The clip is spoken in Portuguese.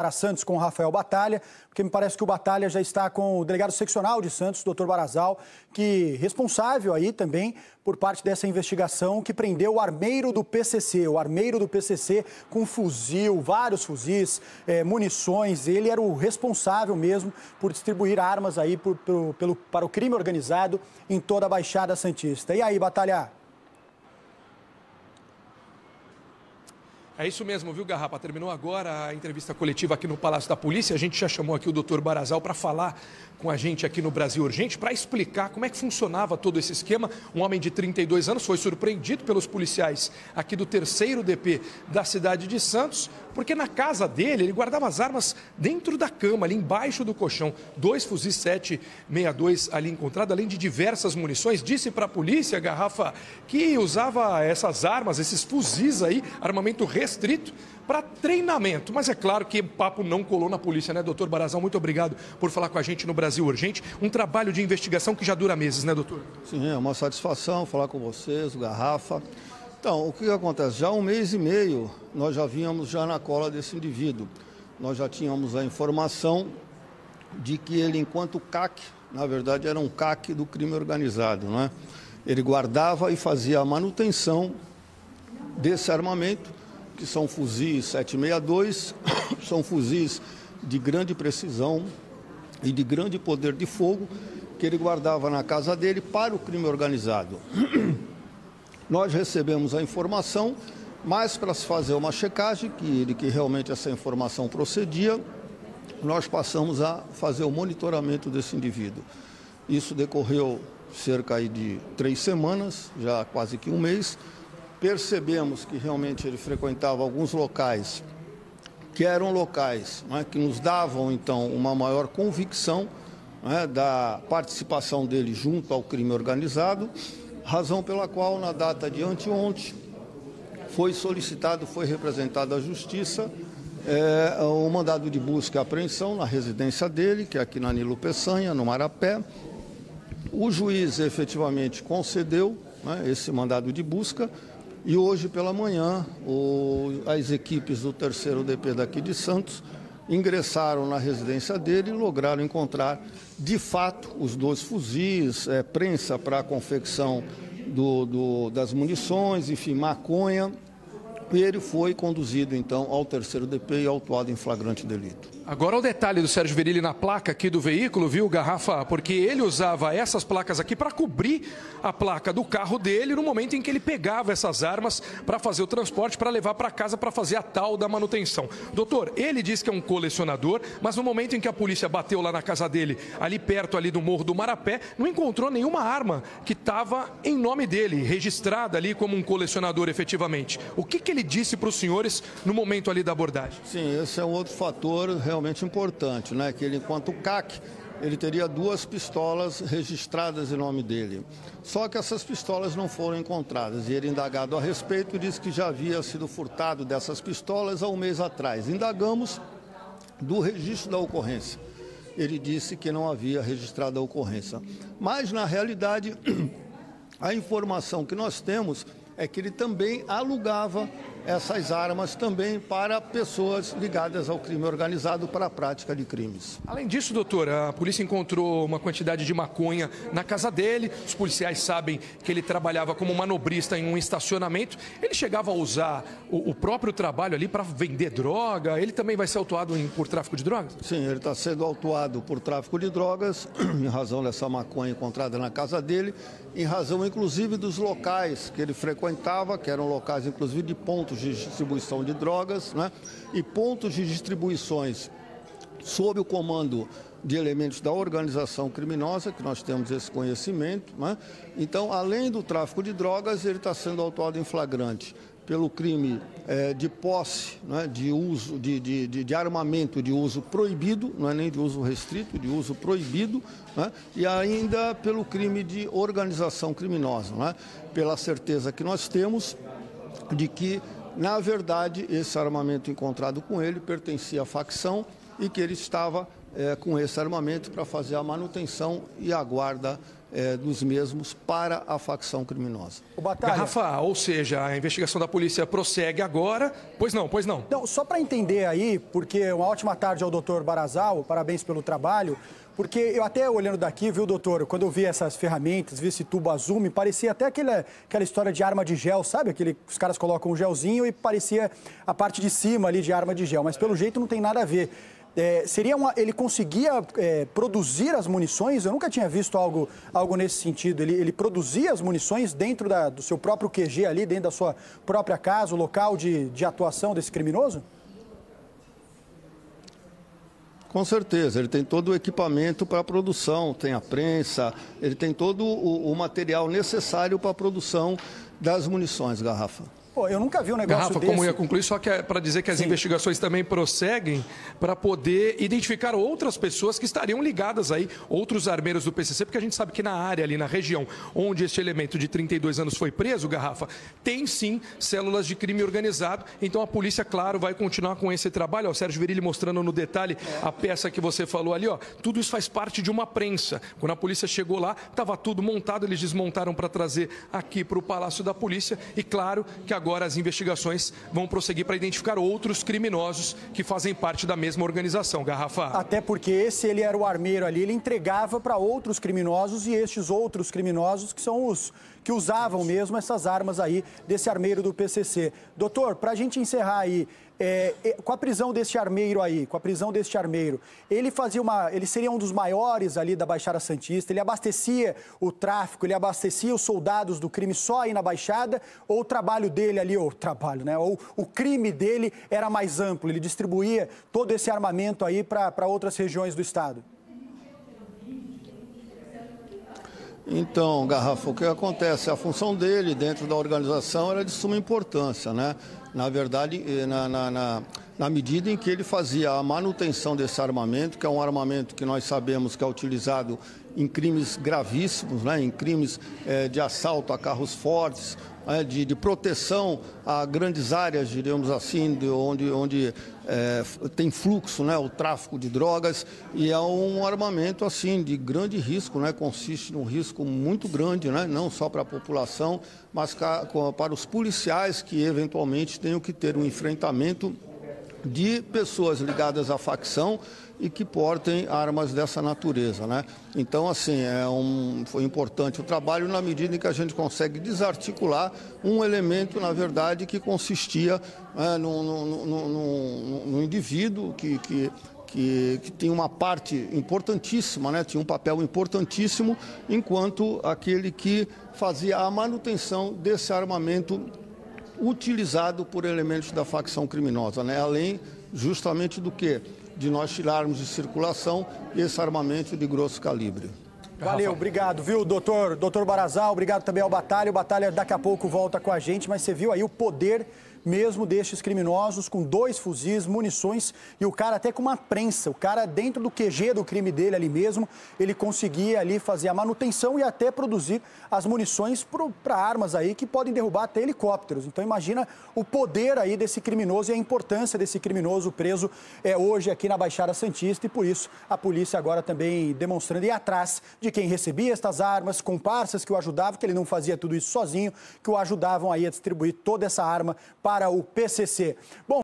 para Santos com o Rafael Batalha, porque me parece que o Batalha já está com o delegado seccional de Santos, Dr. Barazal, que responsável aí também por parte dessa investigação que prendeu o armeiro do PCC, com fuzil, vários fuzis, munições. Ele era o responsável mesmo por distribuir armas aí para o crime organizado em toda a Baixada Santista. E aí, Batalha? É isso mesmo, viu, Garrapa? Terminou agora a entrevista coletiva aqui no Palácio da Polícia. A gente já chamou aqui o Dr. Barazal para falar com a gente aqui no Brasil Urgente, para explicar como é que funcionava todo esse esquema. Um homem de 32 anos foi surpreendido pelos policiais aqui do 3º DP da cidade de Santos, porque na casa dele ele guardava as armas dentro da cama, ali embaixo do colchão. 2 fuzis 7.62 ali encontrados, além de diversas munições. Disse para a polícia, Garrafa, que usava essas armas, esses fuzis aí, armamento restrito, para treinamento. Mas é claro que o papo não colou na polícia, né, doutor Barazal? Muito obrigado por falar com a gente no Brasil Urgente. Um trabalho de investigação que já dura meses, né, doutor? Sim, é uma satisfação falar com vocês, o Garrafa. Então, o que acontece? Já há 1 mês e meio, nós já vínhamos já na cola desse indivíduo. Nós já tínhamos a informação de que ele, enquanto CAC, na verdade era um CAC do crime organizado, né? Ele guardava e fazia a manutenção desse armamento, que são fuzis 7.62, são fuzis de grande precisão e de grande poder de fogo, que ele guardava na casa dele para o crime organizado. Nós recebemos a informação, mas para se fazer uma checagem, que realmente essa informação procedia, nós passamos a fazer o monitoramento desse indivíduo. Isso decorreu cerca de 3 semanas, já quase que 1 mês. Percebemos que realmente ele frequentava alguns locais que eram locais, né, que nos davam, então, uma maior convicção, né, da participação dele junto ao crime organizado, razão pela qual, na data de anteontem, foi representado à Justiça o mandado de busca e apreensão na residência dele, que é aqui na Nilo Peçanha, no Marapé. O juiz efetivamente concedeu, né, esse mandado de busca. E hoje pela manhã, as equipes do 3º DP daqui de Santos ingressaram na residência dele e lograram encontrar, de fato, os 2 fuzis, prensa para a confecção das munições, enfim, maconha. E ele foi conduzido, então, ao 3º DP e autuado em flagrante delito. Agora o detalhe do Sérgio Verilli na placa aqui do veículo, viu, Garrafa? Porque ele usava essas placas aqui para cobrir a placa do carro dele no momento em que ele pegava essas armas para fazer o transporte, para levar para casa para fazer a tal da manutenção. Doutor, ele diz que é um colecionador, mas no momento em que a polícia bateu lá na casa dele, ali perto ali do Morro do Marapé, não encontrou nenhuma arma que estava em nome dele, registrada ali como um colecionador efetivamente. O que ele disse para os senhores no momento ali da abordagem? Sim, esse é um outro fator realmente importante, né? Que ele, enquanto CAC, ele teria 2 pistolas registradas em nome dele. Só que essas pistolas não foram encontradas e ele, indagado a respeito, disse que já havia sido furtado dessas pistolas há 1 mês atrás. Indagamos do registro da ocorrência. Ele disse que não havia registrado a ocorrência. Mas, na realidade, a informação que nós temos é que ele também alugava essas armas também para pessoas ligadas ao crime organizado para a prática de crimes. Além disso, doutor, a polícia encontrou uma quantidade de maconha na casa dele. Os policiais sabem que ele trabalhava como manobrista em um estacionamento. Ele chegava a usar o próprio trabalho ali para vender droga. Ele também vai ser autuado por tráfico de drogas? Sim, ele está sendo autuado por tráfico de drogas, em razão dessa maconha encontrada na casa dele, em razão, inclusive, dos locais que ele frequentava, que eram locais, inclusive, de pontos de distribuição de drogas, né? E pontos de distribuições sob o comando de elementos da organização criminosa, que nós temos esse conhecimento, né? Então, além do tráfico de drogas, ele está sendo autuado em flagrante pelo crime de posse, né, de uso de armamento de uso proibido, não é nem de uso restrito, de uso proibido, né, e ainda pelo crime de organização criminosa, né, pela certeza que nós temos de que, na verdade, esse armamento encontrado com ele pertencia à facção e que ele estava com esse armamento para fazer a manutenção e a guarda dos mesmos para a facção criminosa. Garrafa, ou seja, a investigação da polícia prossegue agora. Pois não. Não, só para entender aí, porque uma ótima tarde ao doutor Barazal, parabéns pelo trabalho, porque eu até olhando daqui, viu, doutor, quando eu vi essas ferramentas, vi esse tubo azul, me parecia até aquela história de arma de gel, sabe? Os caras colocam um gelzinho e parecia a parte de cima ali de arma de gel, mas pelo jeito não tem nada a ver. Ele conseguia produzir as munições? Eu nunca tinha visto algo nesse sentido. Ele produzia as munições dentro do seu próprio QG ali, dentro da sua própria casa, o local de atuação desse criminoso? Com certeza, ele tem todo o equipamento para a produção, tem a prensa, ele tem todo o material necessário para a produção das munições, Garrafa. Pô, eu nunca vi um negócio Garrafa, desse. como ia concluir, só que é para dizer que as investigações também prosseguem para poder identificar outras pessoas que estariam ligadas aí, outros armeiros do PCC, porque a gente sabe que na área ali, na região onde este elemento de 32 anos foi preso, Garrafa, tem sim células de crime organizado, então a polícia, claro, vai continuar com esse trabalho. Ó, o Sérgio Virilli mostrando no detalhe a peça que você falou ali, ó, tudo isso faz parte de uma prensa. Quando a polícia chegou lá, estava tudo montado, eles desmontaram para trazer aqui para o Palácio da Polícia e claro que agora as investigações vão prosseguir para identificar outros criminosos que fazem parte da mesma organização. Garrafa. Até porque ele era o armeiro ali, ele entregava para outros criminosos e estes outros criminosos que são os que usavam mesmo essas armas aí desse armeiro do PCC. Doutor, para a gente encerrar aí, com a prisão deste armeiro aí, ele seria um dos maiores ali da Baixada Santista, ele abastecia o tráfico, ele abastecia os soldados do crime só aí na Baixada, ou o trabalho dele ali, ou o crime dele era mais amplo, ele distribuía todo esse armamento aí para outras regiões do estado? Então, Garrafa, o que acontece? A função dele dentro da organização era de suma importância, né? Na verdade, na medida em que ele fazia a manutenção desse armamento, que é um armamento que nós sabemos que é utilizado em crimes gravíssimos, né? Em crimes de assalto a carros fortes, de proteção a grandes áreas, diríamos assim, onde tem fluxo, né, o tráfico de drogas, e é um armamento assim de grande risco, né, consiste num risco muito grande, né, não só para a população, mas para os policiais que eventualmente tenham que ter um enfrentamento de pessoas ligadas à facção e que portem armas dessa natureza, né? Então, assim, foi importante o trabalho na medida em que a gente consegue desarticular um elemento, na verdade, que consistia num indivíduo que tinha uma parte importantíssima, né? Tinha um papel importantíssimo, enquanto aquele que fazia a manutenção desse armamento utilizado por elementos da facção criminosa, né? Além justamente do que? De nós tirarmos de circulação esse armamento de grosso calibre. Valeu, obrigado, viu, doutor Barazal, obrigado também ao Batalha. O Batalha daqui a pouco volta com a gente, mas você viu aí o poder mesmo destes criminosos, com 2 fuzis, munições e o cara até com uma prensa. O cara dentro do QG do crime dele ali mesmo, ele conseguia ali fazer a manutenção e até produzir as munições para armas aí que podem derrubar até helicópteros. Então imagina o poder aí desse criminoso e a importância desse criminoso preso hoje aqui na Baixada Santista, e por isso a polícia agora também demonstrando ir atrás de quem recebia estas armas, comparsas que o ajudavam, que ele não fazia tudo isso sozinho, que o ajudavam aí a distribuir toda essa arma para o PCC. Bom,